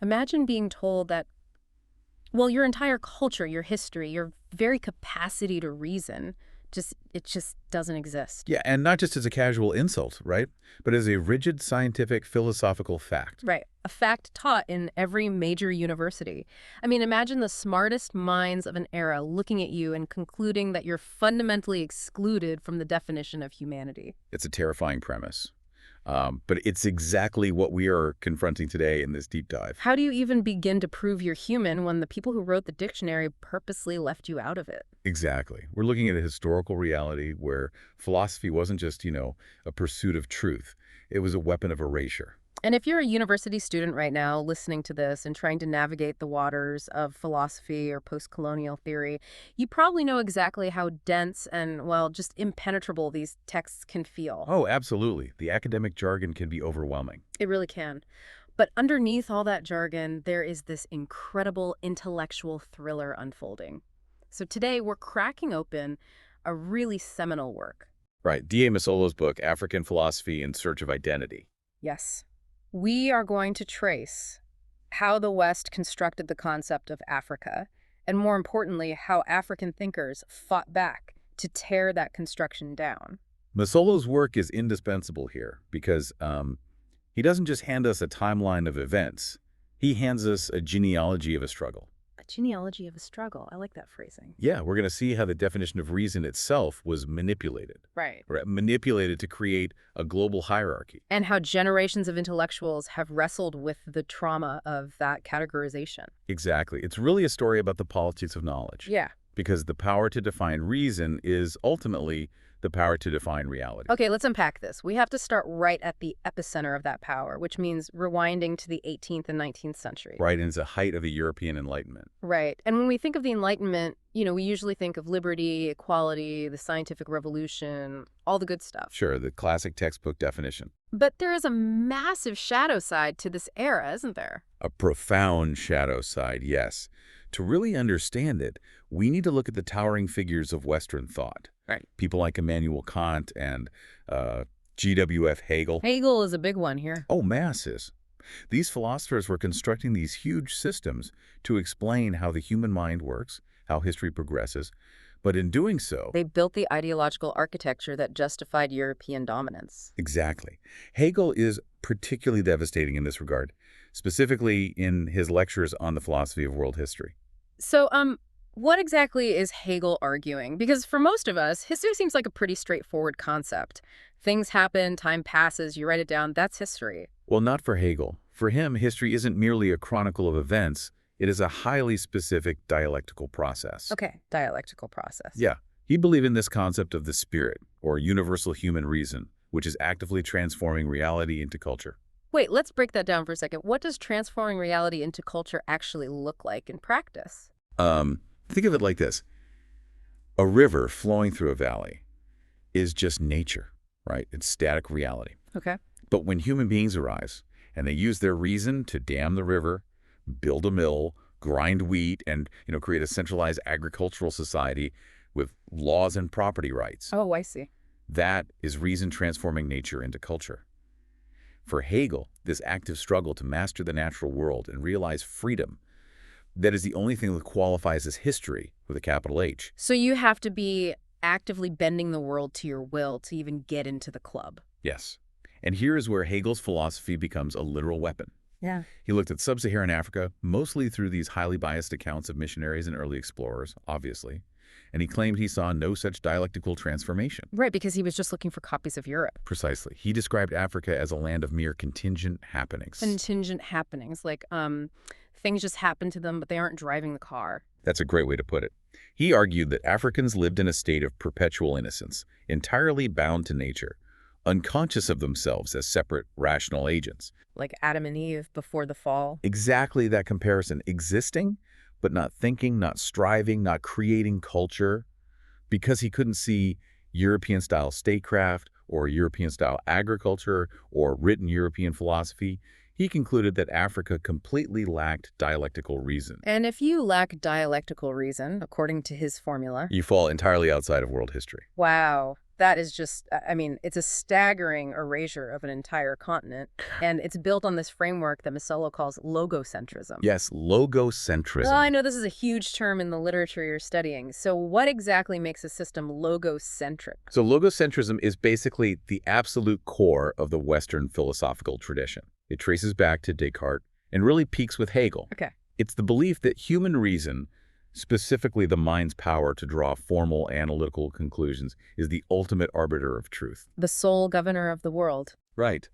Imagine being told that, well, your entire culture, your history, your very capacity to reason, it just doesn't exist. Yeah, and not just as a casual insult, right? But as a rigid scientific philosophical fact. Right. A fact taught in every major university. I mean, imagine the smartest minds of an era looking at you and concluding that you're fundamentally excluded from the definition of humanity. It's a terrifying premise. But it's exactly what we are confronting today in this deep dive. How do you even begin to prove you're human when the people who wrote the dictionary purposely left you out of it? Exactly. We're looking at a historical reality where philosophy wasn't just, a pursuit of truth. It was a weapon of erasure. And if you're a university student right now listening to this and trying to navigate the waters of philosophy or post-colonial theory, you probably know exactly how dense and, well, just impenetrable these texts can feel. Oh, absolutely. The academic jargon can be overwhelming. It really can. But underneath all that jargon, there is this incredible intellectual thriller unfolding. So today we're cracking open a really seminal work. Right. D.A. Masolo's book, African Philosophy in Search of Identity. Yes. We are going to trace how the West constructed the concept of Africa, and more importantly, how African thinkers fought back to tear that construction down. Masolo's work is indispensable here because he doesn't just hand us a timeline of events. He hands us a genealogy of a struggle. A genealogy of a struggle. I like that phrasing. Yeah, we're going to see how the definition of reason itself was manipulated. Right. Manipulated to create a global hierarchy. And how generations of intellectuals have wrestled with the trauma of that categorization. Exactly. It's really a story about the politics of knowledge. Yeah. Because the power to define reason is ultimately the power to define reality. Okay, let's unpack this. We have to start right at the epicenter of that power, which means rewinding to the 18th and 19th century. Right, and it's the height of the European Enlightenment. Right. And when we think of the Enlightenment, we usually think of liberty, equality, the scientific revolution, all the good stuff. Sure, the classic textbook definition. But there is a massive shadow side to this era, isn't there? A profound shadow side, yes. To really understand it, we need to look at the towering figures of Western thought. Right. People like Immanuel Kant and G.W.F. Hegel. Hegel is a big one here. Oh, masses. These philosophers were constructing these huge systems to explain how the human mind works, how history progresses, but in doing so... they built the ideological architecture that justified European dominance. Exactly. Hegel is particularly devastating in this regard, specifically in his lectures on the philosophy of world history. So, what exactly is Hegel arguing? Because for most of us, history seems like a pretty straightforward concept. Things happen, time passes, you write it down, that's history. Well, not for Hegel. For him, history isn't merely a chronicle of events. It is a highly specific dialectical process. Okay, dialectical process. Yeah. He believed in this concept of the spirit, or universal human reason, which is actively transforming reality into culture. Wait, let's break that down for a second. What does transforming reality into culture actually look like in practice? Think of it like this. A river flowing through a valley is just nature, right? It's static reality. Okay. But when human beings arise and they use their reason to dam the river, build a mill, grind wheat, and create a centralized agricultural society with laws and property rights. Oh, I see. That is reason transforming nature into culture. For Hegel, this active struggle to master the natural world and realize freedom, that is the only thing that qualifies as history with a capital H. So you have to be actively bending the world to your will to even get into the club. Yes. And here is where Hegel's philosophy becomes a literal weapon. Yeah. He looked at Sub-Saharan Africa, mostly through these highly biased accounts of missionaries and early explorers, obviously. And he claimed he saw no such dialectical transformation. Right, because he was just looking for copies of Europe. Precisely. He described Africa as a land of mere contingent happenings. Contingent happenings, like things just happen to them, but they aren't driving the car. That's a great way to put it. He argued that Africans lived in a state of perpetual innocence, entirely bound to nature, unconscious of themselves as separate, rational agents. Like Adam and Eve before the fall. Exactly that comparison. Existing, but not thinking, not striving, not creating culture. Because he couldn't see European-style statecraft or European-style agriculture or written European philosophy, he concluded that Africa completely lacked dialectical reason. And if you lack dialectical reason, according to his formula... you fall entirely outside of world history. Wow. That is just, I mean, it's a staggering erasure of an entire continent, and it's built on this framework that Masolo calls logocentrism. Yes, Well, I logocentrism. know this is a huge term in the literature you're studying, so what exactly makes a system logocentric? So logocentrism is basically the absolute core of the Western philosophical tradition. It traces back to Descartes and really peaks with Hegel. Okay. It's the belief that human reason, specifically the mind's power to draw formal analytical conclusions, is the ultimate arbiter of truth. The sole governor of the world. Right.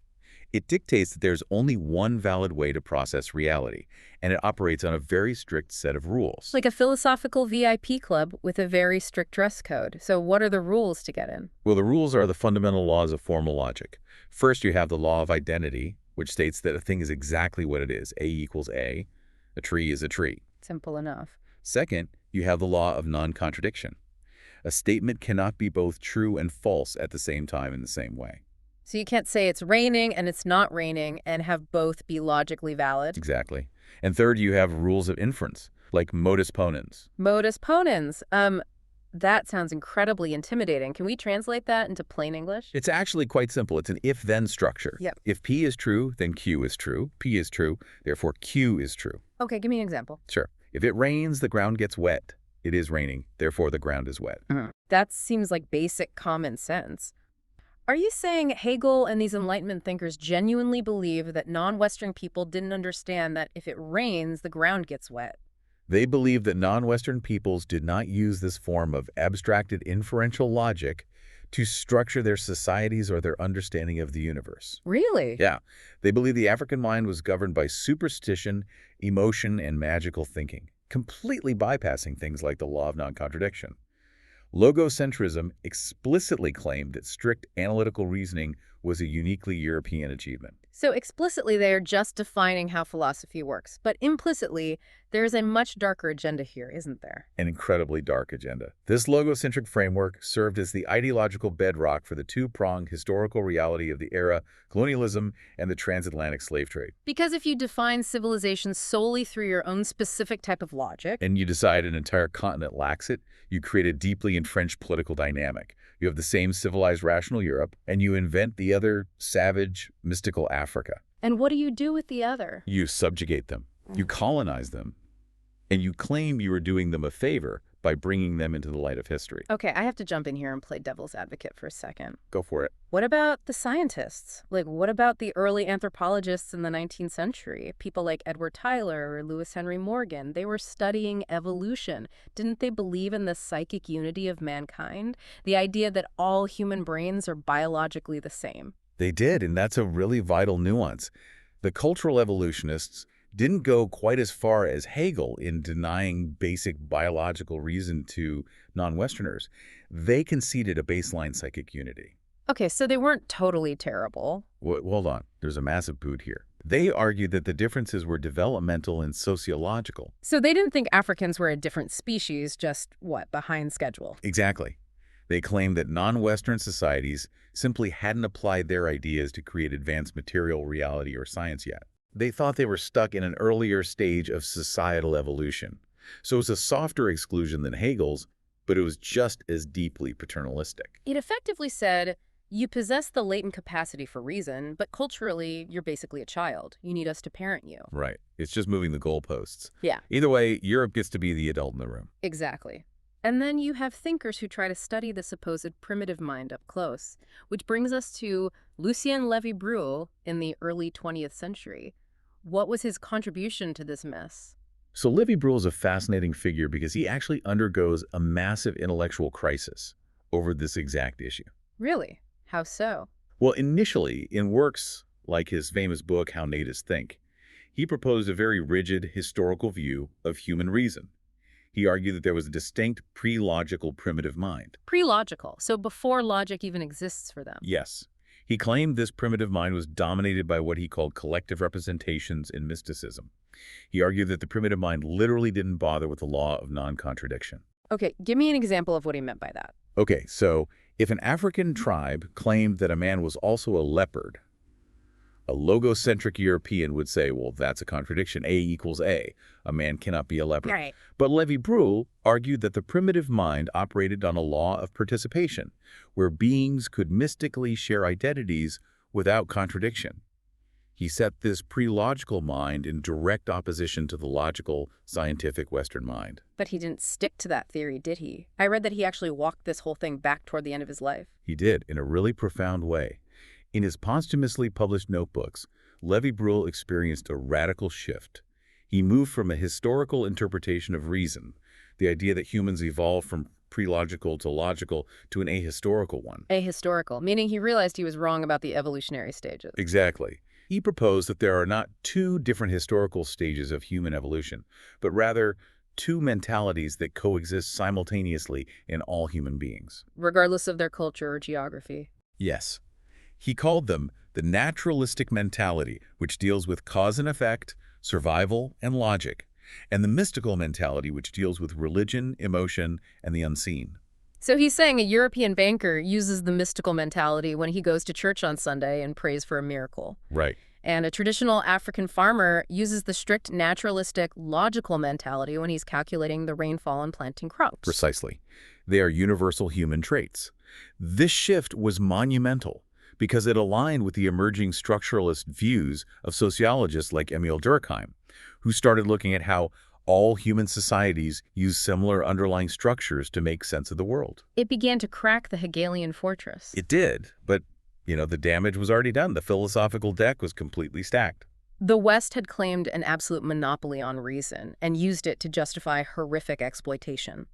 It dictates that there's only one valid way to process reality, and it operates on a very strict set of rules. Like a philosophical VIP club with a very strict dress code. So what are the rules to get in? Well, the rules are the fundamental laws of formal logic. First, you have the law of identity, which states that a thing is exactly what it is. A equals A. A tree is a tree. Simple enough. Second, you have the law of non-contradiction. A statement cannot be both true and false at the same time in the same way. So you can't say it's raining and it's not raining and have both be logically valid. Exactly. And third, you have rules of inference, like modus ponens. Modus ponens. That sounds incredibly intimidating. Can we translate that into plain English? It's actually quite simple. It's an if-then structure. Yep. If P is true, then Q is true. P is true, therefore Q is true. Okay, give me an example. Sure. If it rains, the ground gets wet. It is raining, therefore the ground is wet. That seems like basic common sense. Are you saying Hegel and these Enlightenment thinkers genuinely believe that non-Western people didn't understand that if it rains, the ground gets wet? They believe that non-Western peoples did not use this form of abstracted inferential logic to structure their societies or their understanding of the universe. Really? Yeah. They believe the African mind was governed by superstition, emotion, and magical thinking, completely bypassing things like the law of non-contradiction. Logocentrism explicitly claimed that strict analytical reasoning was a uniquely European achievement. So explicitly, they are just defining how philosophy works, but implicitly, there is a much darker agenda here, isn't there? An incredibly dark agenda. This logocentric framework served as the ideological bedrock for the two-pronged historical reality of the era, colonialism and the transatlantic slave trade. Because if you define civilization solely through your own specific type of logic, And you decide an entire continent lacks it, you create a deeply entrenched political dynamic. You have the same civilized rational Europe, and you invent the other savage, mystical Africa. and what do you do with the other? You subjugate them, you colonize them, and you claim you are doing them a favor by bringing them into the light of history. Okay, I have to jump in here and play devil's advocate for a second. Go for it. What about the scientists? Like, what about the early anthropologists in the 19th century? People like Edward Tyler or Lewis Henry Morgan. They were studying evolution. Didn't they believe in the psychic unity of mankind? The idea that all human brains are biologically the same. They did, and that's a really vital nuance. The cultural evolutionists didn't go quite as far as Hegel in denying basic biological reason to non-Westerners. They conceded a baseline psychic unity. Okay, so they weren't totally terrible. Hold on. There's a massive boot here. They argued that the differences were developmental and sociological. So they didn't think Africans were a different species, just, what, behind schedule? Exactly. They claimed that non-Western societies simply hadn't applied their ideas to create advanced material reality or science yet. They thought they were stuck in an earlier stage of societal evolution. So it was a softer exclusion than Hegel's, but it was just as deeply paternalistic. It effectively said, you possess the latent capacity for reason, but culturally, you're basically a child. You need us to parent you. Right. It's just moving the goalposts. Yeah. Either way, Europe gets to be the adult in the room. Exactly. And then you have thinkers who try to study the supposed primitive mind up close, which brings us to Lucien Lévy-Bruhl in the early 20th century. What was his contribution to this mess? So Lévy-Bruhl is a fascinating figure because he actually undergoes a massive intellectual crisis over this exact issue. Really? How so? Well, initially, in works like his famous book, How Natives Think, he proposed a very rigid historical view of human reason. He argued that there was a distinct prelogical primitive mind. Prelogical, so before logic even exists for them. Yes. He claimed this primitive mind was dominated by what he called collective representations and mysticism. He argued that the primitive mind literally didn't bother with the law of non-contradiction. Okay, give me an example of what he meant by that. Okay, so if an African tribe claimed that a man was also a leopard A logocentric European would say, well, that's a contradiction. A equals A. A man cannot be a leopard. Right. But Lévy-Bruhl argued that the primitive mind operated on a law of participation, where beings could mystically share identities without contradiction. He set this prelogical mind in direct opposition to the logical, scientific Western mind. But he didn't stick to that theory, did he? I read that he actually walked this whole thing back toward the end of his life. He did, in a really profound way. In his posthumously published notebooks, Lévy-Bruhl experienced a radical shift. He moved from a historical interpretation of reason, the idea that humans evolved from prelogical to logical, to an ahistorical one. Ahistorical, meaning he realized he was wrong about the evolutionary stages. Exactly. He proposed that there are not two different historical stages of human evolution, but rather two mentalities that coexist simultaneously in all human beings. Regardless of their culture or geography. Yes. He called them the naturalistic mentality, which deals with cause and effect, survival, and logic, and the mystical mentality, which deals with religion, emotion, and the unseen. So he's saying a European banker uses the mystical mentality when he goes to church on Sunday and prays for a miracle. Right. And a traditional African farmer uses the strict naturalistic, logical mentality when he's calculating the rainfall and planting crops. Precisely. They are universal human traits. This shift was monumental because it aligned with the emerging structuralist views of sociologists like Emil Durkheim, who started looking at how all human societies use similar underlying structures to make sense of the world. It began to crack the Hegelian fortress. It did, but, the damage was already done. The philosophical deck was completely stacked. The West had claimed an absolute monopoly on reason and used it to justify horrific exploitation.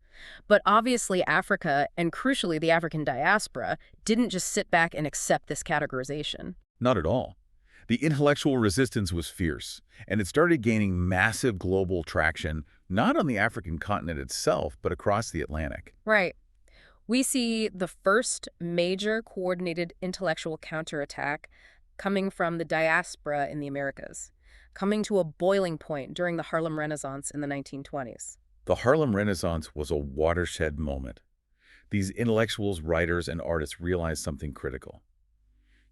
But obviously Africa, and crucially the African diaspora, didn't just sit back and accept this categorization. Not at all. The intellectual resistance was fierce, and it started gaining massive global traction, not on the African continent itself, but across the Atlantic. Right. We see the first major coordinated intellectual counterattack coming from the diaspora in the Americas, coming to a boiling point during the Harlem Renaissance in the 1920s. The Harlem Renaissance was a watershed moment. These intellectuals, writers, and artists realized something critical.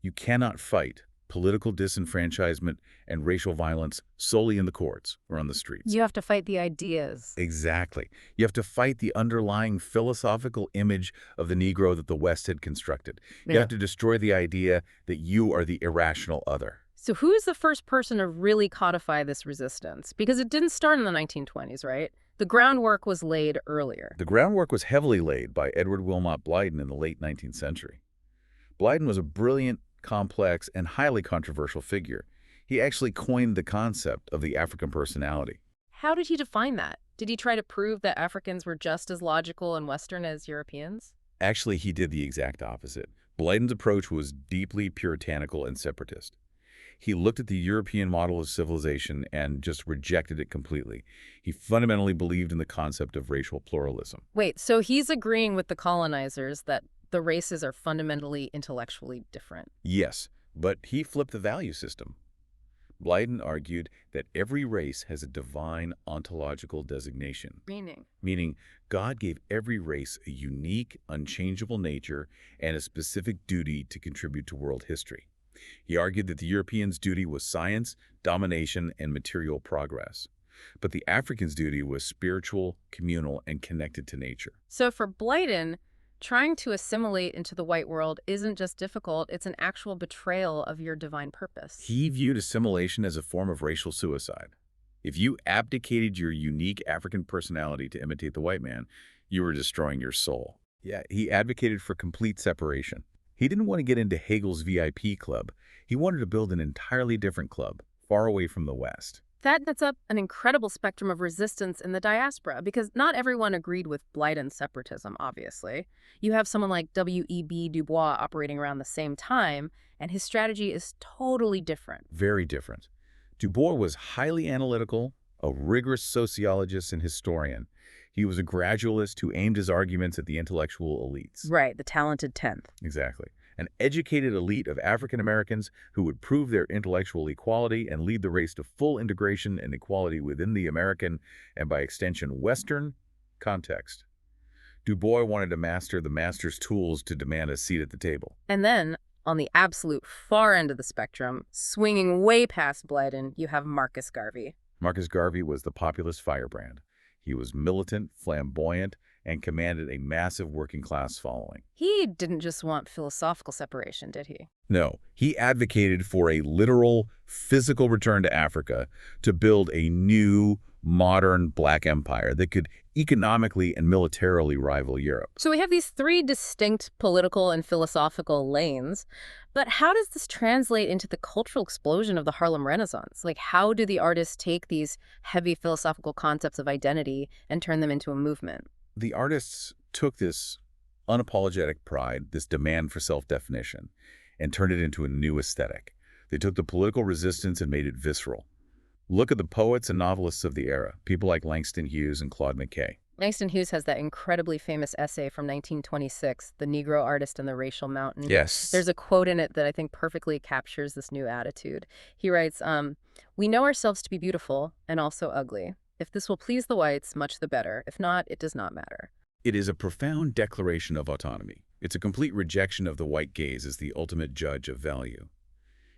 You cannot fight political disenfranchisement and racial violence solely in the courts or on the streets. You have to fight the ideas. Exactly. You have to fight the underlying philosophical image of the Negro that the West had constructed. You have to destroy the idea that you are the irrational other. So who is the first person to really codify this resistance? Because it didn't start in the 1920s, right? The groundwork was laid earlier. The groundwork was heavily laid by Edward Wilmot Blyden in the late 19th century. Blyden was a brilliant, complex, and highly controversial figure. He actually coined the concept of the African personality. How did he define that? Did he try to prove that Africans were just as logical and Western as Europeans? Actually, he did the exact opposite. Blyden's approach was deeply puritanical and separatist. He looked at the European model of civilization and just rejected it completely. He fundamentally believed in the concept of racial pluralism. Wait, so he's agreeing with the colonizers that the races are fundamentally intellectually different? Yes, but he flipped the value system. Blyden argued that every race has a divine ontological designation. Meaning, God gave every race a unique, unchangeable nature and a specific duty to contribute to world history. He argued that the Europeans' duty was science, domination, and material progress. But the Africans' duty was spiritual, communal, and connected to nature. So for Blyden, trying to assimilate into the white world isn't just difficult, it's an actual betrayal of your divine purpose. He viewed assimilation as a form of racial suicide. If you abdicated your unique African personality to imitate the white man, you were destroying your soul. Yeah, he advocated for complete separation. He didn't want to get into Hegel's VIP club. He wanted to build an entirely different club, far away from the West. That sets up an incredible spectrum of resistance in the diaspora, because not everyone agreed with Blyden's separatism, obviously. You have someone like W.E.B. Du Bois operating around the same time, and his strategy is totally different. Very different. Du Bois was highly analytical, a rigorous sociologist and historian. He was a gradualist who aimed his arguments at the intellectual elites. Right, the talented 10th. Exactly. An educated elite of African Americans who would prove their intellectual equality and lead the race to full integration and equality within the American, and by extension, Western, context. Du Bois wanted to master the master's tools to demand a seat at the table. And then, On the absolute far end of the spectrum, swinging way past Blyden, you have Marcus Garvey. Marcus Garvey was the populist firebrand. He was militant, flamboyant, and commanded a massive working-class following. He didn't just want philosophical separation, did he? No, he advocated for a literal, physical return to Africa to build a new, modern black empire that could economically and militarily rival Europe. So we have these three distinct political and philosophical lanes, but how does this translate into the cultural explosion of the Harlem Renaissance? Like, how do the artists take these heavy philosophical concepts of identity and turn them into a movement? The artists took this unapologetic pride, this demand for self-definition, and turned it into a new aesthetic. They took the political resistance and made it visceral. Look at the poets and novelists of the era, people like Langston Hughes and Claude McKay. Langston Hughes has that incredibly famous essay from 1926, The Negro Artist and the Racial Mountain. Yes. There's a quote in it that I think perfectly captures this new attitude. He writes, "We know ourselves to be beautiful and also ugly. If this will please the whites, much the better. If not, it does not matter." It is a profound declaration of autonomy. It's a complete rejection of the white gaze as the ultimate judge of value.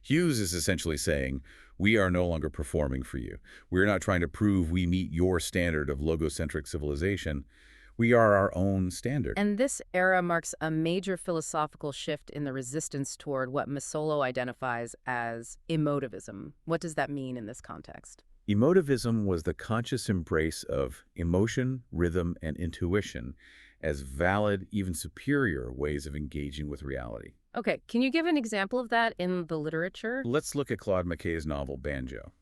Hughes is essentially saying, we are no longer performing for you. We're not trying to prove we meet your standard of logocentric civilization. We are our own standard. And this era marks a major philosophical shift in the resistance toward what Masolo identifies as emotivism. What does that mean in this context? Emotivism was the conscious embrace of emotion, rhythm, and intuition as valid, even superior ways of engaging with reality. Okay, can you give an example of that in the literature? Let's look at Claude McKay's novel Banjo.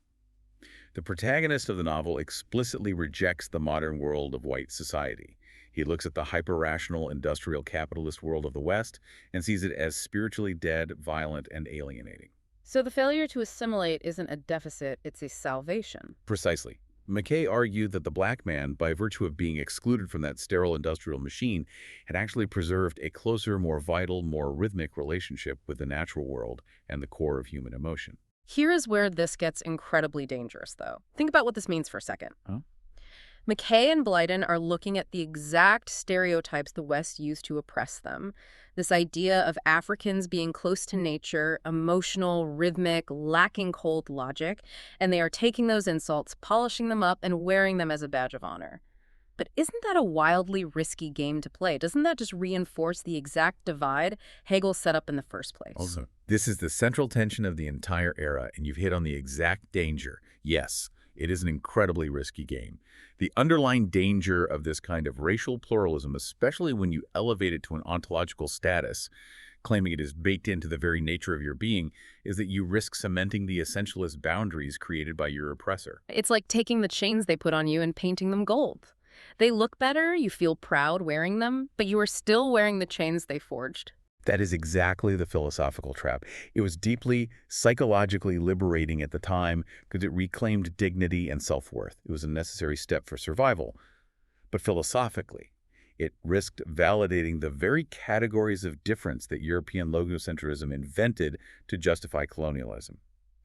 The protagonist of the novel explicitly rejects the modern world of white society. He looks at the hyper-rational industrial capitalist world of the West and sees it as spiritually dead, violent, and alienating. So the failure to assimilate isn't a deficit, it's a salvation. Precisely. McKay argued that the black man, by virtue of being excluded from that sterile industrial machine, had actually preserved a closer, more vital, more rhythmic relationship with the natural world and the core of human emotion. Here is where this gets incredibly dangerous, though. Think about what this means for a second. Huh? McKay and Blyden are looking at the exact stereotypes the West used to oppress them. This idea of Africans being close to nature, emotional, rhythmic, lacking cold logic, and they are taking those insults, polishing them up, and wearing them as a badge of honor. But isn't that a wildly risky game to play? Doesn't that just reinforce the exact divide Hegel set up in the first place? Also, this is the central tension of the entire era, and you've hit on the exact danger. Yes, it is an incredibly risky game. The underlying danger of this kind of racial pluralism, especially when you elevate it to an ontological status, claiming it is baked into the very nature of your being, is that you risk cementing the essentialist boundaries created by your oppressor. It's like taking the chains they put on you and painting them gold. They look better, you feel proud wearing them, but you are still wearing the chains they forged. That is exactly the philosophical trap. It was deeply psychologically liberating at the time because it reclaimed dignity and self-worth. It was a necessary step for survival. But philosophically, it risked validating the very categories of difference that European logocentrism invented to justify colonialism.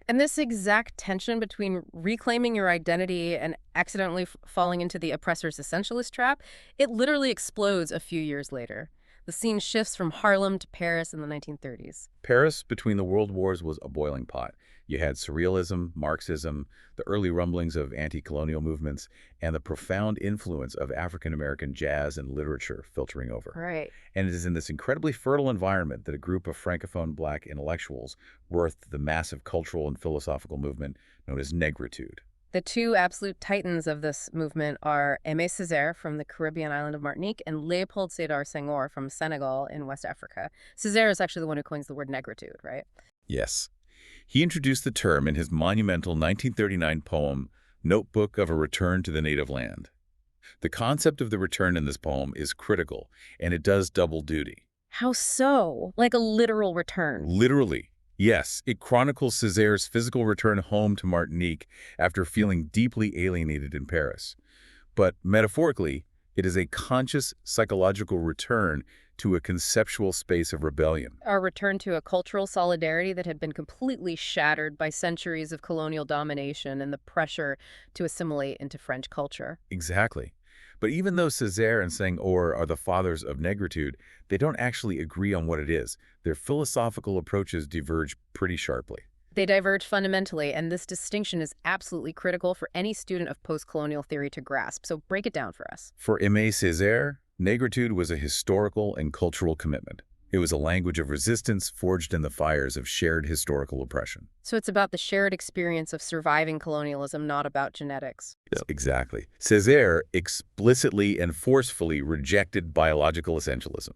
And this exact tension between reclaiming your identity and accidentally falling into the oppressor's essentialist trap, it literally explodes a few years later. The scene shifts from Harlem to Paris in the 1930s. Paris, between the world wars, was a boiling pot. You had surrealism, Marxism, the early rumblings of anti-colonial movements, and the profound influence of African-American jazz and literature filtering over. Right. And it is in this incredibly fertile environment that a group of Francophone black intellectuals birthed the massive cultural and philosophical movement known as Negritude. The two absolute titans of this movement are Aimé Césaire from the Caribbean island of Martinique and Léopold Sédar Senghor from Senegal in West Africa. Césaire is actually the one who coins the word negritude, right? Yes. He introduced the term in his monumental 1939 poem, Notebook of a Return to the Native Land. The concept of the return in this poem is critical, and it does double duty. How so? Like a literal return? Literally. Yes, it chronicles Césaire's physical return home to Martinique after feeling deeply alienated in Paris. But metaphorically, it is a conscious psychological return to a conceptual space of rebellion. A return to a cultural solidarity that had been completely shattered by centuries of colonial domination and the pressure to assimilate into French culture. Exactly. But even though Césaire and Senghor are the fathers of Negritude, they don't actually agree on what it is. Their philosophical approaches diverge pretty sharply. They diverge fundamentally, and this distinction is absolutely critical for any student of post-colonial theory to grasp. So break it down for us. For Aimé Césaire, Negritude was a historical and cultural commitment. It was a language of resistance forged in the fires of shared historical oppression. So it's about the shared experience of surviving colonialism, not about genetics. Yes, exactly. Césaire explicitly and forcefully rejected biological essentialism.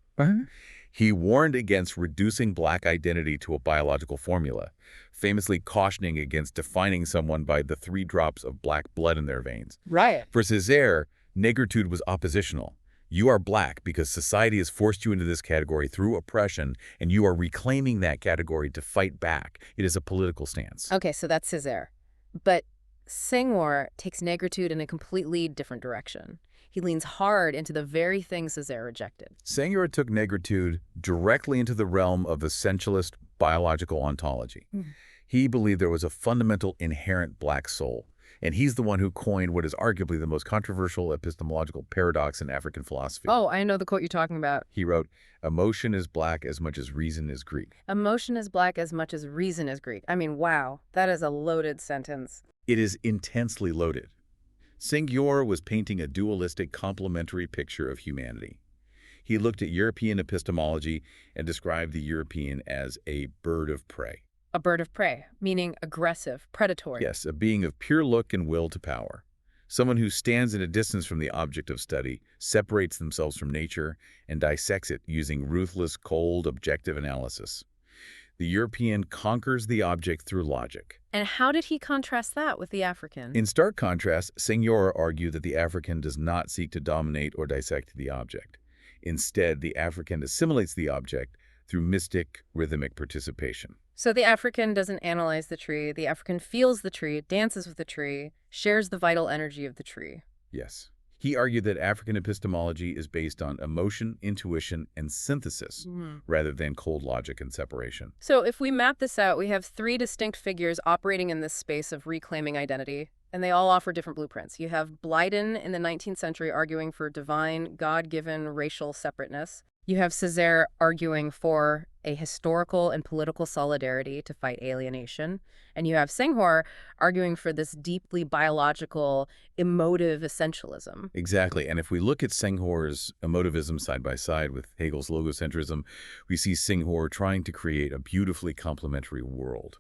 He warned against reducing Black identity to a biological formula, famously cautioning against defining someone by the 3 drops of Black blood in their veins. Right. For Césaire, Negritude was oppositional. You are Black because society has forced you into this category through oppression, and you are reclaiming that category to fight back. It is a political stance. Okay, so that's Césaire. But Senghor takes Negritude in a completely different direction. He leans hard into the very thing Césaire rejected. Senghor took Negritude directly into the realm of essentialist biological ontology. He believed there was a fundamental inherent Black soul, and he's the one who coined what is arguably the most controversial epistemological paradox in African philosophy. Oh, I know the quote you're talking about. He wrote, "Emotion is Black as much as reason is Greek." Emotion is Black as much as reason is Greek. I mean, wow, that is a loaded sentence. It is intensely loaded. Senghor was painting a dualistic complementary picture of humanity. He looked at European epistemology and described the European as a bird of prey. A bird of prey, meaning aggressive, predatory. Yes, a being of pure look and will to power. Someone who stands in a distance from the object of study, separates themselves from nature, and dissects it using ruthless, cold, objective analysis. The European conquers the object through logic. And how did he contrast that with the African? In stark contrast, Senghor argued that the African does not seek to dominate or dissect the object. Instead, the African assimilates the object through mystic, rhythmic participation. So the African doesn't analyze the tree. The African feels the tree, dances with the tree, shares the vital energy of the tree. Yes. He argued that African epistemology is based on emotion, intuition, and synthesis, rather than cold logic and separation. So if we map this out, we have 3 distinct figures operating in this space of reclaiming identity, and they all offer different blueprints. You have Blyden in the 19th century arguing for divine, God-given racial separateness. You have Césaire arguing for a historical and political solidarity to fight alienation. And you have Senghor arguing for this deeply biological, emotive essentialism. Exactly. And if we look at Senghor's emotivism side by side with Hegel's logocentrism, we see Senghor trying to create a beautifully complementary world.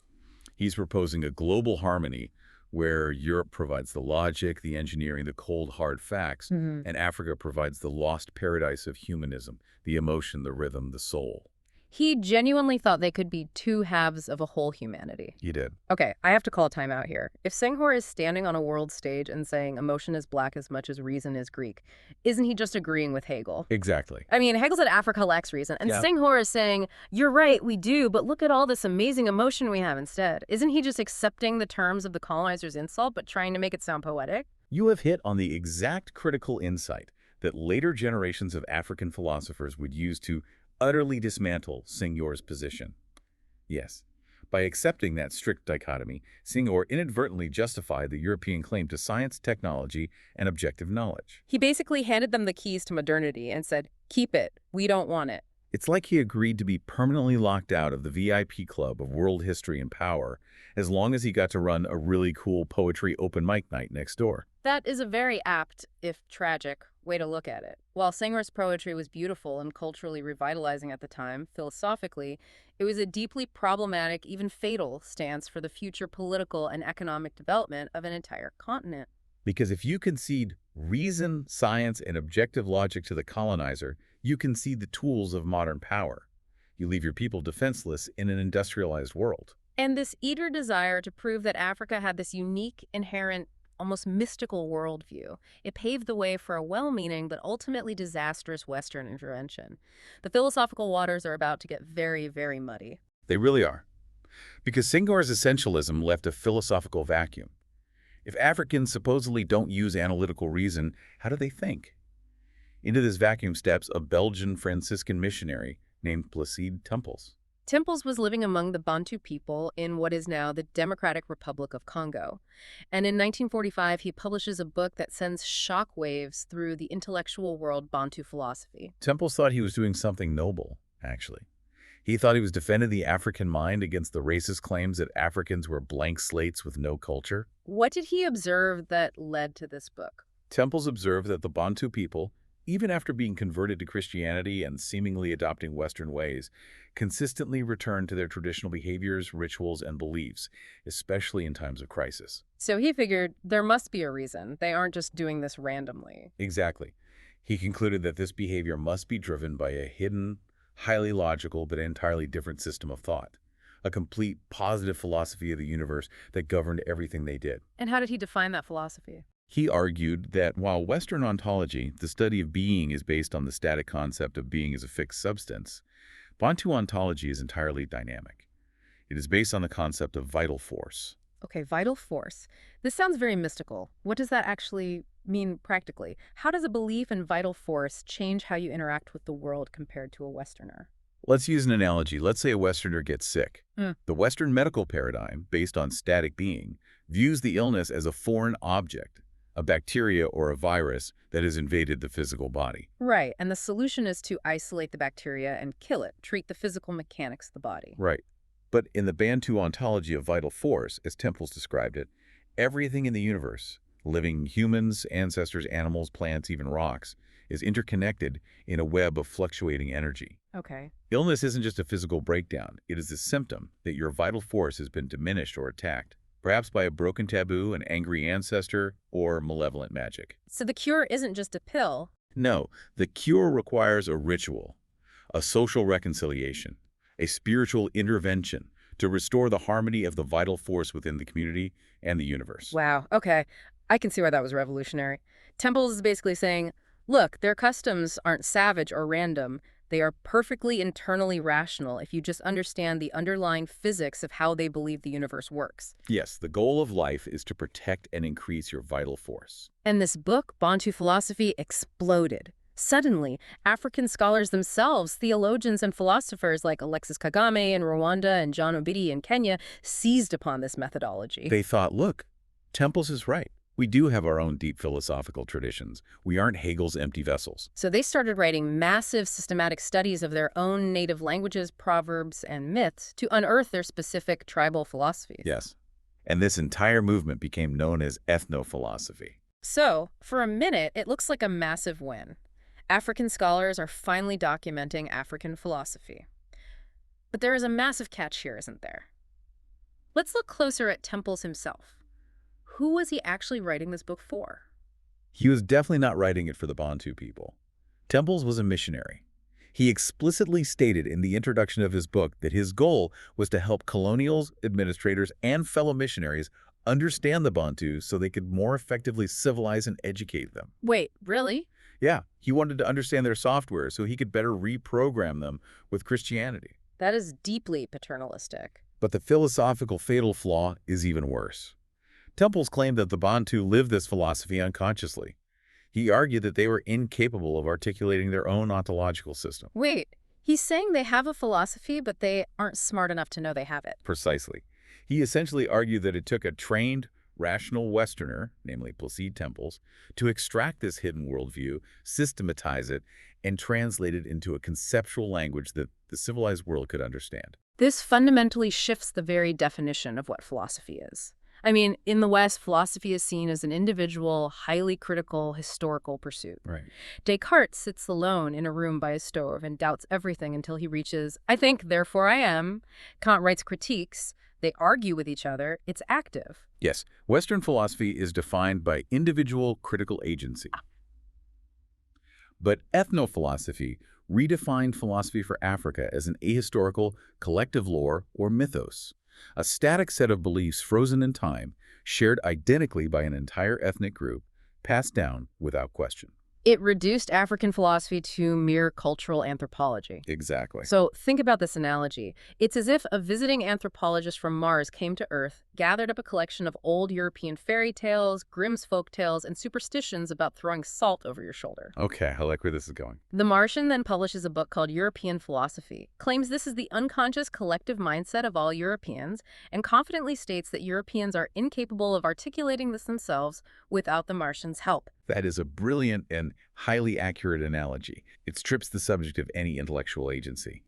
He's proposing a global harmony where Europe provides the logic, the engineering, the cold, hard facts, and Africa provides the lost paradise of humanism, the emotion, the rhythm, the soul. He genuinely thought they could be 2 halves of a whole humanity. He did. Okay, I have to call a timeout here. If Senghor is standing on a world stage and saying emotion is Black as much as reason is Greek, isn't he just agreeing with Hegel? Exactly. I mean, Hegel said Africa lacks reason, and Senghor is saying, you're right, we do, but look at all this amazing emotion we have instead. Isn't he just accepting the terms of the colonizer's insult, but trying to make it sound poetic? You have hit on the exact critical insight that later generations of African philosophers would use to utterly dismantle Senghor's position. Yes, by accepting that strict dichotomy, Senghor inadvertently justified the European claim to science, technology, and objective knowledge. He basically handed them the keys to modernity and said, keep it, we don't want it. It's like he agreed to be permanently locked out of the VIP club of world history and power as long as he got to run a really cool poetry open mic night next door. That is a very apt, if tragic, way to look at it. While Senghor's poetry was beautiful and culturally revitalizing at the time, philosophically, it was a deeply problematic, even fatal, stance for the future political and economic development of an entire continent. Because if you concede reason, science, and objective logic to the colonizer, you concede the tools of modern power. You leave your people defenseless in an industrialized world. And this eager desire to prove that Africa had this unique, inherent, almost mystical worldview, it paved the way for a well-meaning but ultimately disastrous Western intervention. The philosophical waters are about to get very, very muddy. They really are. Because Senghor's essentialism left a philosophical vacuum. If Africans supposedly don't use analytical reason, how do they think? Into this vacuum steps a Belgian Franciscan missionary named Placide Tempels. Temples was living among the Bantu people in what is now the Democratic Republic of Congo. And in 1945, he publishes a book that sends shockwaves through the intellectual world Bantu philosophy. Temples thought he was doing something noble, actually. He thought he was defending the African mind against the racist claims that Africans were blank slates with no culture. What did he observe that led to this book? Temples observed that the Bantu people, even after being converted to Christianity and seemingly adopting Western ways, consistently returned to their traditional behaviors, rituals, and beliefs, especially in times of crisis. So he figured there must be a reason. They aren't just doing this randomly. Exactly. He concluded that this behavior must be driven by a hidden, highly logical, but entirely different system of thought, a complete positive philosophy of the universe that governed everything they did. And how did he define that philosophy? He argued that while Western ontology, the study of being, is based on the static concept of being as a fixed substance, Bantu ontology is entirely dynamic. It is based on the concept of vital force. Okay, vital force. This sounds very mystical. What does that actually mean practically? How does a belief in vital force change how you interact with the world compared to a Westerner? Let's use an analogy. Let's say a Westerner gets sick. Mm. The Western medical paradigm, based on static being, views the illness as a foreign object, a bacteria or a virus that has invaded the physical body. Right, and the solution is to isolate the bacteria and kill it, treat the physical mechanics of the body. Right. But in the Bantu ontology of vital force, as Temples described it, everything in the universe, living humans, ancestors, animals, plants, even rocks, is interconnected in a web of fluctuating energy. Okay. Illness isn't just a physical breakdown. It is a symptom that your vital force has been diminished or attacked, perhaps by a broken taboo, an angry ancestor, or malevolent magic. So the cure isn't just a pill. No, the cure requires a ritual, a social reconciliation, a spiritual intervention to restore the harmony of the vital force within the community and the universe. Wow, okay. I can see why that was revolutionary. Temples is basically saying, look, their customs aren't savage or random. They are perfectly internally rational if you just understand the underlying physics of how they believe the universe works. Yes, the goal of life is to protect and increase your vital force. And this book, Bantu Philosophy, exploded. Suddenly, African scholars themselves, theologians and philosophers like Alexis Kagame in Rwanda and John Obidi in Kenya, seized upon this methodology. They thought, look, Temples is right. We do have our own deep philosophical traditions. We aren't Hegel's empty vessels. So they started writing massive systematic studies of their own native languages, proverbs, and myths to unearth their specific tribal philosophies. Yes. And this entire movement became known as ethnophilosophy. So, for a minute, it looks like a massive win. African scholars are finally documenting African philosophy. But there is a massive catch here, isn't there? Let's look closer at Temples himself. Who was he actually writing this book for? He was definitely not writing it for the Bantu people. Temples was a missionary. He explicitly stated in the introduction of his book that his goal was to help colonials, administrators, and fellow missionaries understand the Bantu so they could more effectively civilize and educate them. Wait, really? Yeah, he wanted to understand their software so he could better reprogram them with Christianity. That is deeply paternalistic. But the philosophical fatal flaw is even worse. Temples claimed that the Bantu lived this philosophy unconsciously. He argued that they were incapable of articulating their own ontological system. Wait, he's saying they have a philosophy, but they aren't smart enough to know they have it. Precisely. He essentially argued that it took a trained, rational Westerner, namely Placide Temples, to extract this hidden worldview, systematize it, and translate it into a conceptual language that the civilized world could understand. This fundamentally shifts the very definition of what philosophy is. I mean, in the West, philosophy is seen as an individual, highly critical, historical pursuit. Right. Descartes sits alone in a room by a stove and doubts everything until he reaches, I think, therefore I am. Kant writes critiques. They argue with each other. It's active. Yes, Western philosophy is defined by individual critical agency. But ethnophilosophy redefined philosophy for Africa as an ahistorical, collective lore or mythos, a static set of beliefs frozen in time, shared identically by an entire ethnic group, passed down without question. It reduced African philosophy to mere cultural anthropology. Exactly. So think about this analogy. It's as if a visiting anthropologist from Mars came to Earth, gathered up a collection of old European fairy tales, Grimm's folk tales, and superstitions about throwing salt over your shoulder. Okay, I like where this is going. The Martian then publishes a book called European Philosophy, claims this is the unconscious collective mindset of all Europeans, and confidently states that Europeans are incapable of articulating this themselves without the Martian's help. That is a brilliant and highly accurate analogy. It strips the subject of any intellectual agency.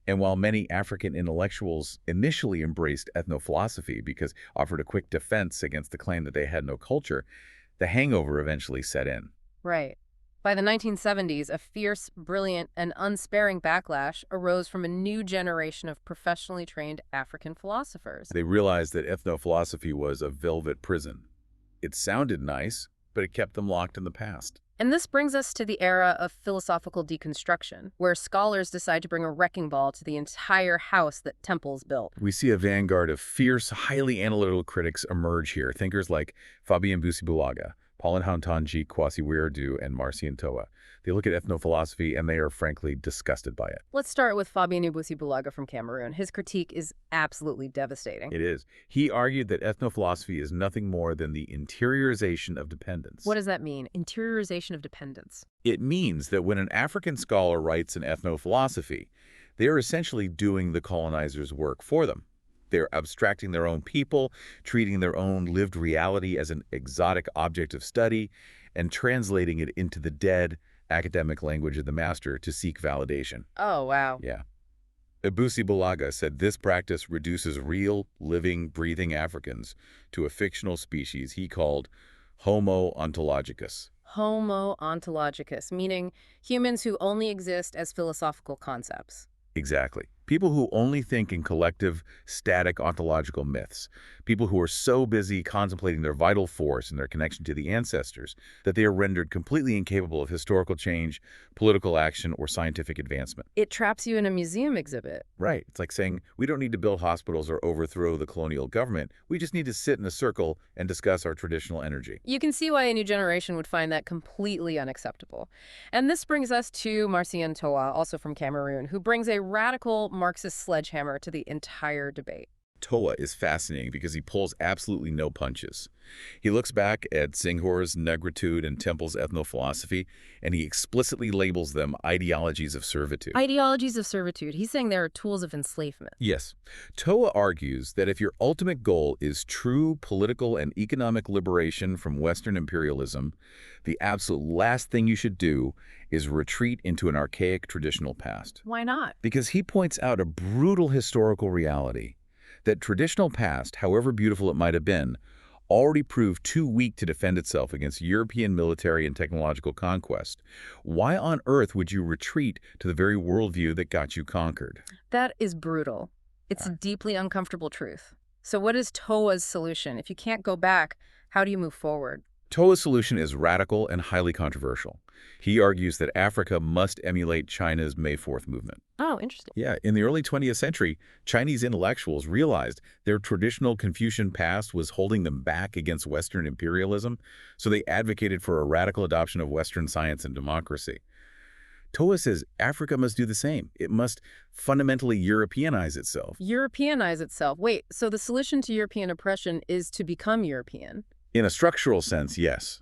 And while many African intellectuals initially embraced ethnophilosophy because offered a quick defense against the claim that they had no culture, the hangover eventually set in. Right. By the 1970s, a fierce, brilliant, and unsparing backlash arose from a new generation of professionally trained African philosophers. They realized that ethnophilosophy was a velvet prison. It sounded nice, but it kept them locked in the past. And this brings us to the era of philosophical deconstruction, where scholars decide to bring a wrecking ball to the entire house that Temple's built. We see a vanguard of fierce, highly analytical critics emerge here, thinkers like Fabien Bussy-Bulaga, Paulin Hantanji, Kwasi Wiredu, and Marcian Toa. They look at ethnophilosophy and they are frankly disgusted by it. Let's start with Fabien Bussy-Bulaga from Cameroon. His critique is absolutely devastating. It is. He argued that ethnophilosophy is nothing more than the interiorization of dependence. What does that mean, interiorization of dependence? It means that when an African scholar writes an ethnophilosophy, they are essentially doing the colonizer's work for them. They're abstracting their own people, treating their own lived reality as an exotic object of study, and translating it into the dead, academic language of the master to seek validation. Oh, wow. Yeah. Bussy-Bulaga said this practice reduces real, living, breathing Africans to a fictional species he called Homo ontologicus. Homo ontologicus, meaning humans who only exist as philosophical concepts. Exactly. People who only think in collective, static ontological myths. People who are so busy contemplating their vital force and their connection to the ancestors that they are rendered completely incapable of historical change, political action, or scientific advancement. It traps you in a museum exhibit. Right. It's like saying, we don't need to build hospitals or overthrow the colonial government. We just need to sit in a circle and discuss our traditional energy. You can see why a new generation would find that completely unacceptable. And this brings us to Marcian Toa, also from Cameroon, who brings a radical Marxist sledgehammer to the entire debate. Toa is fascinating because he pulls absolutely no punches. He looks back at Senghor's Negritude and Temple's ethnophilosophy, and he explicitly labels them ideologies of servitude. Ideologies of servitude. He's saying they are tools of enslavement. Yes. Toa argues that if your ultimate goal is true political and economic liberation from Western imperialism, the absolute last thing you should do is retreat into an archaic traditional past. Why not? Because he points out a brutal historical reality. That traditional past, however beautiful it might have been, already proved too weak to defend itself against European military and technological conquest. Why on earth would you retreat to the very worldview that got you conquered? That is brutal. It's a deeply uncomfortable truth. So what is Toa's solution? If you can't go back, how do you move forward? Toa's solution is radical and highly controversial. He argues that Africa must emulate China's May 4th movement. Oh, interesting. Yeah, in the early 20th century, Chinese intellectuals realized their traditional Confucian past was holding them back against Western imperialism, so they advocated for a radical adoption of Western science and democracy. Toa says Africa must do the same. It must fundamentally Europeanize itself. Europeanize itself. Wait, so the solution to European oppression is to become European? In a structural sense, yes.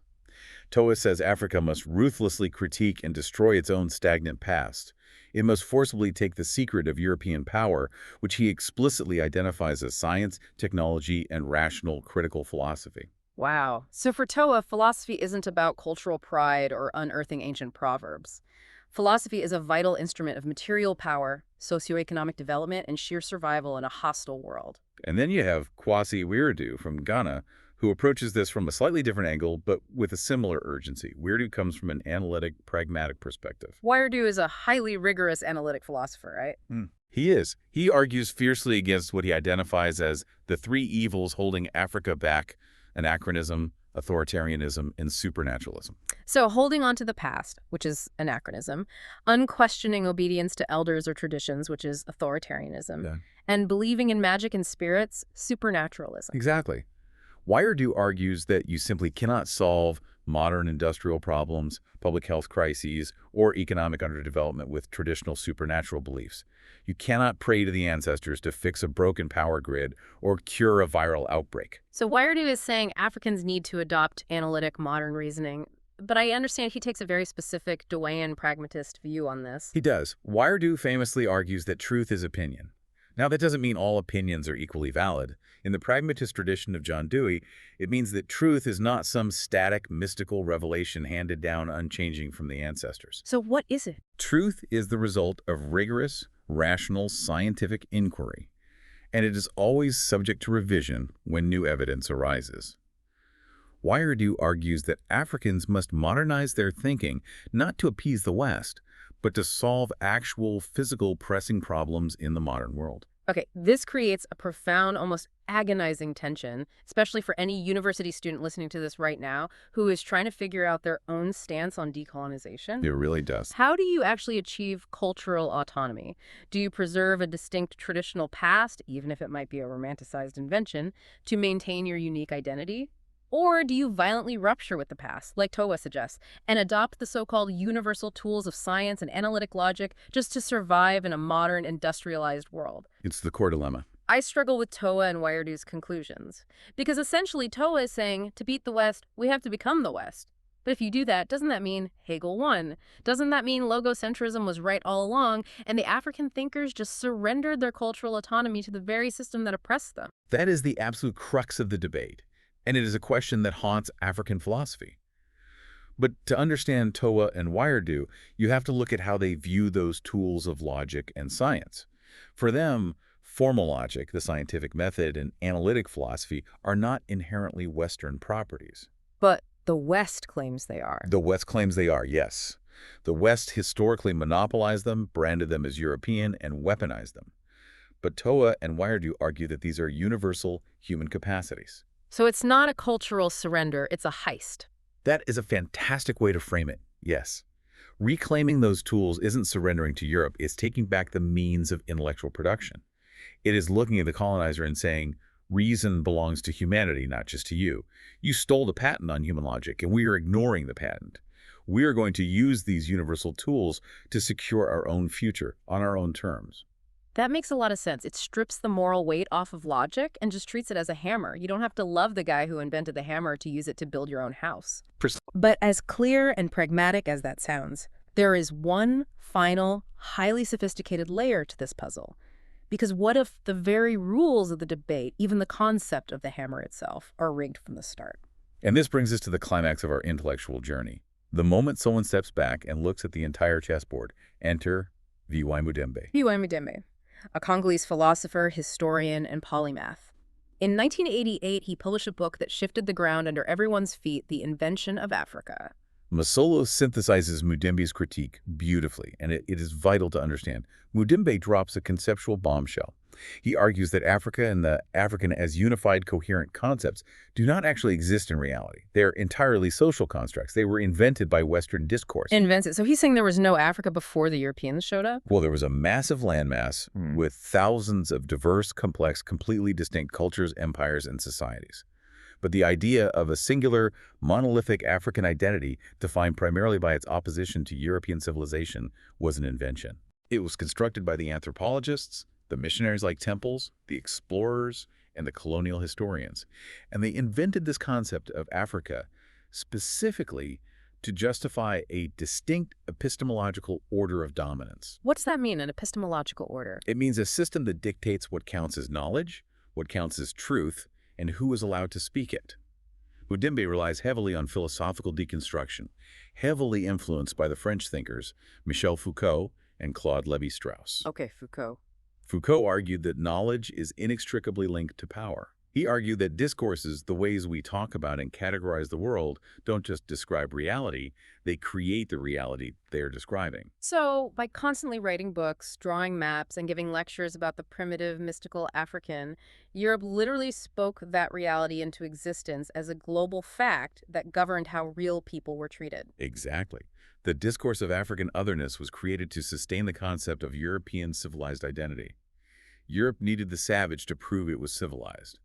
Toa says Africa must ruthlessly critique and destroy its own stagnant past. It must forcibly take the secret of European power, which he explicitly identifies as science, technology, and rational critical philosophy. Wow. So for Toa, philosophy isn't about cultural pride or unearthing ancient proverbs. Philosophy is a vital instrument of material power, socioeconomic development, and sheer survival in a hostile world. And then you have Kwasi Wiredu from Ghana, who approaches this from a slightly different angle, but with a similar urgency. Wiredu comes from an analytic, pragmatic perspective. Wiredu is a highly rigorous analytic philosopher, right? He is. He argues fiercely against what he identifies as the three evils holding Africa back: anachronism, authoritarianism, and supernaturalism. So holding on to the past, which is anachronism, unquestioning obedience to elders or traditions, which is authoritarianism, and believing in magic and spirits, supernaturalism. Exactly. Wiredu argues that you simply cannot solve modern industrial problems, public health crises, or economic underdevelopment with traditional supernatural beliefs. You cannot pray to the ancestors to fix a broken power grid or cure a viral outbreak. So Weirdu is saying Africans need to adopt analytic modern reasoning, but I understand he takes a very specific Deweyne pragmatist view on this. He does. Weirdu famously argues that truth is opinion. Now, that doesn't mean all opinions are equally valid. In the pragmatist tradition of John Dewey, it means that truth is not some static, mystical revelation handed down unchanging from the ancestors. So what is it? Truth is the result of rigorous, rational, scientific inquiry, and it is always subject to revision when new evidence arises. Weirdu argues that Africans must modernize their thinking not to appease the West, but to solve actual physical pressing problems in the modern world. Okay, this creates a profound, almost agonizing tension, especially for any university student listening to this right now who is trying to figure out their own stance on decolonization. It really does. How do you actually achieve cultural autonomy? Do you preserve a distinct traditional past, even if it might be a romanticized invention, to maintain your unique identity? Or do you violently rupture with the past, like Towa suggests, and adopt the so-called universal tools of science and analytic logic just to survive in a modern, industrialized world? It's the core dilemma. I struggle with Towa and Weirdu's conclusions, because essentially Towa is saying, to beat the West, we have to become the West. But if you do that, doesn't that mean Hegel won? Doesn't that mean logocentrism was right all along, and the African thinkers just surrendered their cultural autonomy to the very system that oppressed them? That is the absolute crux of the debate, and it is a question that haunts African philosophy. But to understand Towa and Weirdu, you have to look at how they view those tools of logic and science. For them, formal logic, the scientific method, and analytic philosophy are not inherently Western properties. But the West claims they are. The West claims they are, yes. The West historically monopolized them, branded them as European, and weaponized them. But Towa and Weirdu argue that these are universal human capacities. So it's not a cultural surrender, it's a heist. That is a fantastic way to frame it, yes. Reclaiming those tools isn't surrendering to Europe, it's taking back the means of intellectual production. It is looking at the colonizer and saying, reason belongs to humanity, not just to you. You stole the patent on human logic, and we are ignoring the patent. We are going to use these universal tools to secure our own future on our own terms. That makes a lot of sense. It strips the moral weight off of logic and just treats it as a hammer. You don't have to love the guy who invented the hammer to use it to build your own house. But as clear and pragmatic as that sounds, there is one final, highly sophisticated layer to this puzzle. Because what if the very rules of the debate, even the concept of the hammer itself, are rigged from the start? And this brings us to the climax of our intellectual journey. The moment someone steps back and looks at the entire chessboard, enter V.Y. Mudembe. V.Y. Mudembe, a Congolese philosopher, historian, and polymath. In 1988, he published a book that shifted the ground under everyone's feet, The Invention of Africa. Masolo synthesizes Mudembe's critique beautifully, and it is vital to understand. Mudembe drops a conceptual bombshell. He argues that Africa and the African as unified, coherent concepts do not actually exist in reality. They're entirely social constructs. They were invented by Western discourse. Invented. So he's saying there was no Africa before the Europeans showed up? Well, there was a massive landmass with thousands of diverse, complex, completely distinct cultures, empires, and societies. But the idea of a singular, monolithic African identity defined primarily by its opposition to European civilization was an invention. It was constructed by the anthropologists, the missionaries like Temples, the explorers, and the colonial historians. And they invented this concept of Africa specifically to justify a distinct epistemological order of dominance. What's that mean, an epistemological order? It means a system that dictates what counts as knowledge, what counts as truth, and who is allowed to speak it. Mudembe relies heavily on philosophical deconstruction, heavily influenced by the French thinkers Michel Foucault and Claude Lévi-Strauss. Okay, Foucault. Foucault argued that knowledge is inextricably linked to power. He argued that discourses, the ways we talk about and categorize the world, don't just describe reality, they create the reality they are describing. So, by constantly writing books, drawing maps, and giving lectures about the primitive, mystical African, Europe literally spoke that reality into existence as a global fact that governed how real people were treated. Exactly. The discourse of African otherness was created to sustain the concept of European civilized identity. Europe needed the savage to prove it was civilized.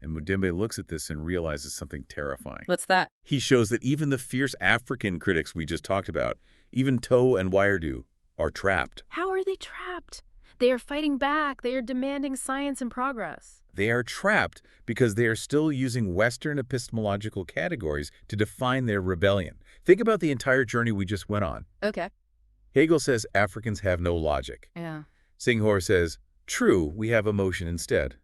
And Mudimbe looks at this and realizes something terrifying. What's that? He shows that even the fierce African critics we just talked about, even Toe and Weyerdiu, are trapped. How are they trapped? They are fighting back. They are demanding science and progress. They are trapped because they are still using Western epistemological categories to define their rebellion. Think about the entire journey we just went on. Okay. Hegel says Africans have no logic. Yeah. Senghor says, true, we have emotion instead.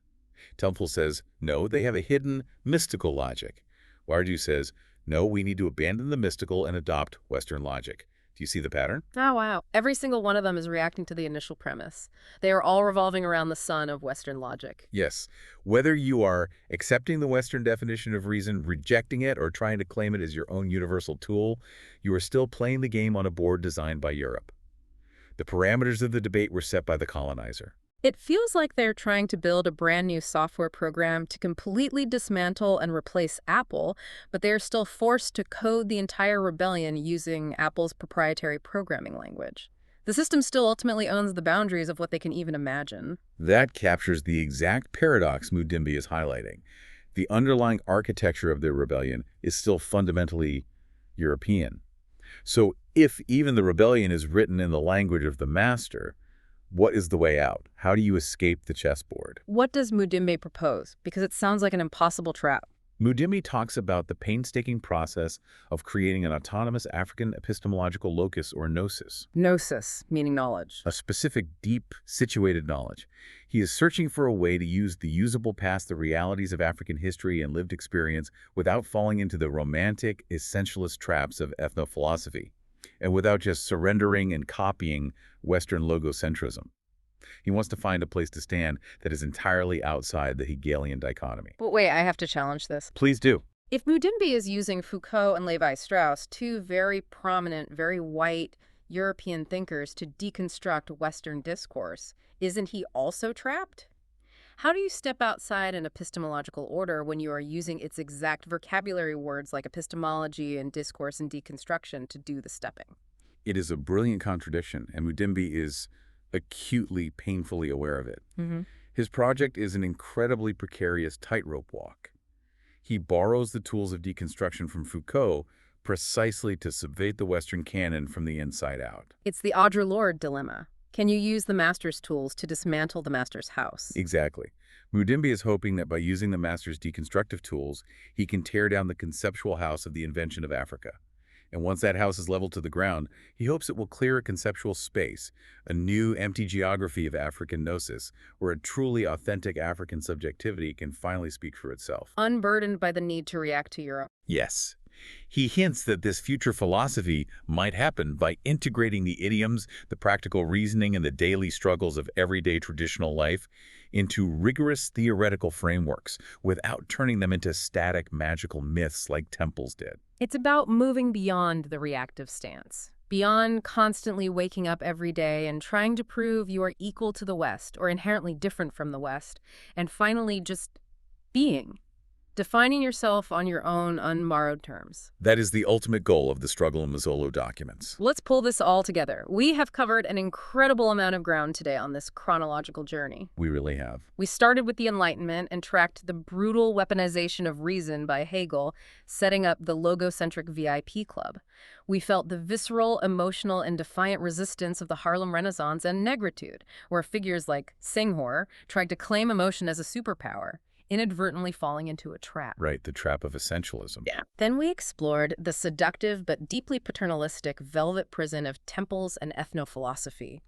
Temple says, no, they have a hidden, mystical logic. Weyerdiu says, no, we need to abandon the mystical and adopt Western logic. Do you see the pattern? Oh, wow. Every single one of them is reacting to the initial premise. They are all revolving around the sun of Western logic. Yes. Whether you are accepting the Western definition of reason, rejecting it, or trying to claim it as your own universal tool, you are still playing the game on a board designed by Europe. The parameters of the debate were set by the colonizer. It feels like they're trying to build a brand new software program to completely dismantle and replace Apple, but they're still forced to code the entire rebellion using Apple's proprietary programming language. The system still ultimately owns the boundaries of what they can even imagine. That captures the exact paradox Mudimbe is highlighting. The underlying architecture of the rebellion is still fundamentally European. So if even the rebellion is written in the language of the master, what is the way out? How do you escape the chessboard? What does Mudimbe propose? Because it sounds like an impossible trap. Mudimbe talks about the painstaking process of creating an autonomous African epistemological locus or gnosis. Gnosis, meaning knowledge. A specific, deep, situated knowledge. He is searching for a way to use the usable past the realities of African history and lived experience without falling into the romantic, essentialist traps of ethnophilosophy, and without just surrendering and copying Western logocentrism. He wants to find a place to stand that is entirely outside the Hegelian dichotomy. But wait, I have to challenge this. Please do. If Mudimbe is using Foucault and Lévi-Strauss, two very prominent, very white European thinkers, to deconstruct Western discourse, isn't he also trapped? How do you step outside an epistemological order when you are using its exact vocabulary words like epistemology and discourse and deconstruction to do the stepping? It is a brilliant contradiction, and Mudimbe is acutely, painfully aware of it. His project is an incredibly precarious tightrope walk. He borrows the tools of deconstruction from Foucault precisely to subvert the Western canon from the inside out. It's the Audre Lorde dilemma. Can you use the master's tools to dismantle the master's house? Exactly. Mudimbe is hoping that by using the master's deconstructive tools, he can tear down the conceptual house of the invention of Africa. And once that house is leveled to the ground, he hopes it will clear a conceptual space, a new empty geography of African gnosis, where a truly authentic African subjectivity can finally speak for itself. Unburdened by the need to react to Europe. Yes. He hints that this future philosophy might happen by integrating the idioms, the practical reasoning, and the daily struggles of everyday traditional life into rigorous theoretical frameworks without turning them into static magical myths like temples did. It's about moving beyond the reactive stance, beyond constantly waking up every day and trying to prove you are equal to the West or inherently different from the West, and finally just being. Defining yourself on your own unborrowed terms. That is the ultimate goal of the Struggle in Mazzolo documents. Let's pull this all together. We have covered an incredible amount of ground today on this chronological journey. We really have. We started with the Enlightenment and tracked the brutal weaponization of reason by Hegel, setting up the logocentric VIP club. We felt the visceral, emotional, and defiant resistance of the Harlem Renaissance and Negritude, where figures like Senghor tried to claim emotion as a superpower, inadvertently falling into a trap. Right, the trap of essentialism. Yeah. Then we explored the seductive but deeply paternalistic velvet prison of temples and ethnophilosophy.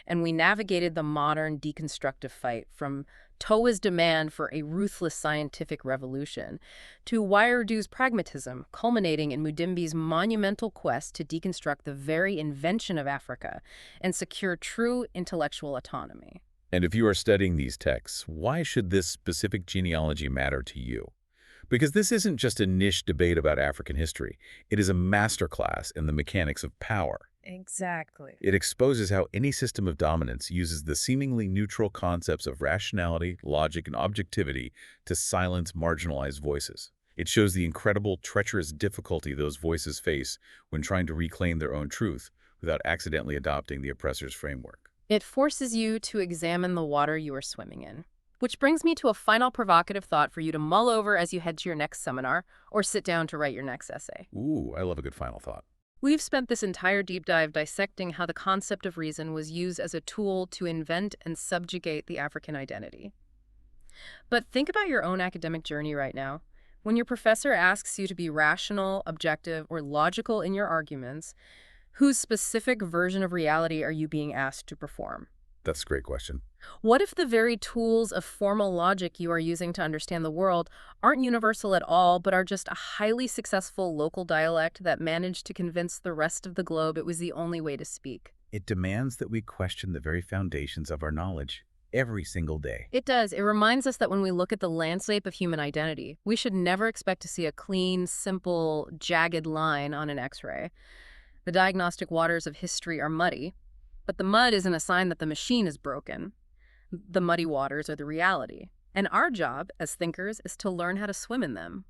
And we navigated the modern deconstructive fight from Toa's demand for a ruthless scientific revolution to Weyerdiu's pragmatism, culminating in Mudimbe's monumental quest to deconstruct the very invention of Africa and secure true intellectual autonomy. And if you are studying these texts, why should this specific genealogy matter to you? Because this isn't just a niche debate about African history. It is a masterclass in the mechanics of power. Exactly. It exposes how any system of dominance uses the seemingly neutral concepts of rationality, logic, and objectivity to silence marginalized voices. It shows the incredible, treacherous difficulty those voices face when trying to reclaim their own truth without accidentally adopting the oppressor's framework. It forces you to examine the water you are swimming in. Which brings me to a final provocative thought for you to mull over as you head to your next seminar or sit down to write your next essay. Ooh, I love a good final thought. We've spent this entire deep dive dissecting how the concept of reason was used as a tool to invent and subjugate the African identity. But think about your own academic journey right now. When your professor asks you to be rational, objective, or logical in your arguments, whose specific version of reality are you being asked to perform? That's a great question. What if the very tools of formal logic you are using to understand the world aren't universal at all, but are just a highly successful local dialect that managed to convince the rest of the globe it was the only way to speak? It demands that we question the very foundations of our knowledge every single day. It does. It reminds us that when we look at the landscape of human identity, we should never expect to see a clean, simple, jagged line on an X-ray. The diagnostic waters of history are muddy, but the mud isn't a sign that the machine is broken. The muddy waters are the reality. And our job as thinkers is to learn how to swim in them.